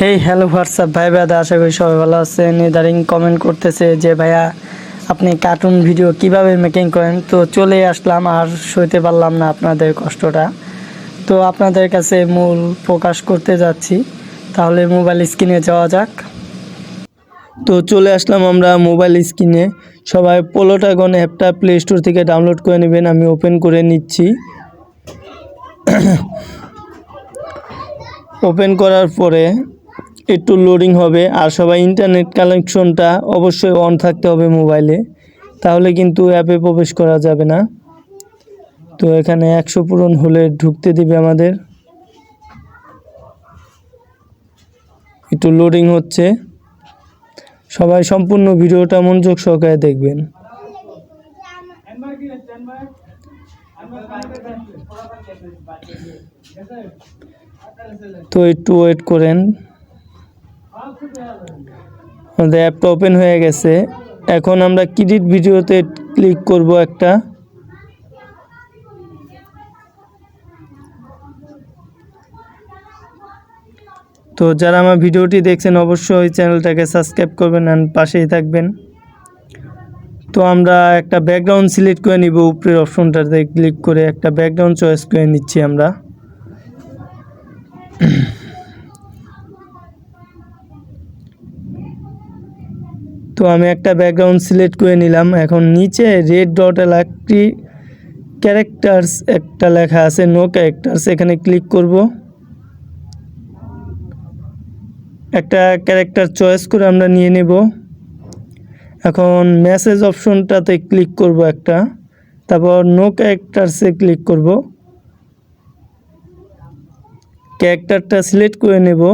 Hey hello WhatsApp ভাই brother, আশা করি সবাই ভালো আছেন। ইদারিং কমেন্ট করতেছে যে ভাইয়া আপনি কার্টুন ভিডিও কিভাবে মেকিং করেন। তো চলে আসলাম, আর সইতে পারলাম না আপনাদের কষ্টটা। তো আপনাদের কাছে মূল প্রকাশ করতে যাচ্ছি। তাহলে মোবাইল স্ক্রিনে যাওয়া যাক। তো চলে আসলাম আমরা মোবাইল স্ক্রিনে। সবাই পোলোটাগন অ্যাপটা প্লে স্টোর থেকে ডাউনলোড করে নেবেন। আমি ওপেন করে নিচ্ছি। ওপেন করার পরে একটু লোডিং হবে, আর সবাই ইন্টারনেট কানেকশনটা অবশ্যই অন থাকতে হবে মোবাইলে, তাহলে কিন্তু অ্যাপে প্রবেশ করা যাবে না। তো এখানে 100 পূরণ হলে ঢুকতে দিবে আমাদের। একটু লোডিং হচ্ছে, সবাই সম্পূর্ণ ভিডিওটা মনোযোগ সহকারে দেখবেন। তো একটু ওয়েট করেন। আমাদের অ্যাপটা ওপেন হয়ে গেছে। এখন আমরা ক্রেডিট ভিডিওতে ক্লিক করব একটা। তো যারা আমার ভিডিওটি দেখছেন অবশ্যই চ্যানেলটাকে সাবস্ক্রাইব করবেন আর পাশেই থাকবেন। তো আমরা একটা ব্যাকগ্রাউন্ড সিলেক্ট করে নিব। উপরের অপশনটাতে ক্লিক করে একটা ব্যাকগ্রাউন্ড চয়েস করে নিচ্ছি আমরা। তো আমি একটা ব্যাকগ্রাউন্ড সিলেক্ট করে নিলাম। এখন নিচে রেড ডট একটি ক্যারেক্টার্স একটা লেখা আছে, নো ক্যারেক্টার্স, এখানে ক্লিক করব। একটা ক্যারেক্টার চয়েস করে আমরা নিয়ে নেব। এখন মেসেজ অপশনটাতে ক্লিক করব একটা, তারপর নো ক্যারেক্টার্সে ক্লিক করব। ক্যারেক্টারটা সিলেক্ট করে নেব।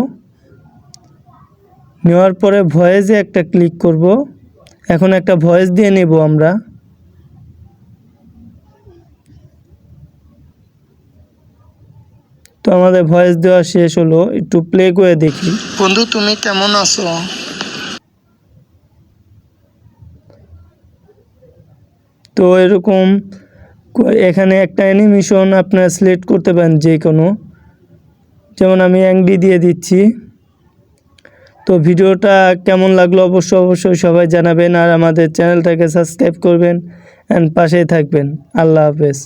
নেওয়ার পরে ভয়েসে একটা ক্লিক করব। এখন একটা ভয়েস দিয়ে নেব আমরা। তো আমাদের ভয়েস দেওয়া শেষ হলো, একটু প্লে করে দেখি। বন্ধু তুমি কেমন আছো? তো এরকম এখানে একটা অ্যানিমেশন আপনারা সিলেক্ট করতে পারেন যে কোনো, যেমন আমি অ্যাংরি দিয়ে দিচ্ছি। তো ভিডিওটা কেমন লাগলো অবশ্যই সবাই জানাবেন, আর আমাদের চ্যানেলটাকে সাবস্ক্রাইব করবেন অ্যান্ড পাশেই থাকবেন। আল্লাহ হাফেজ।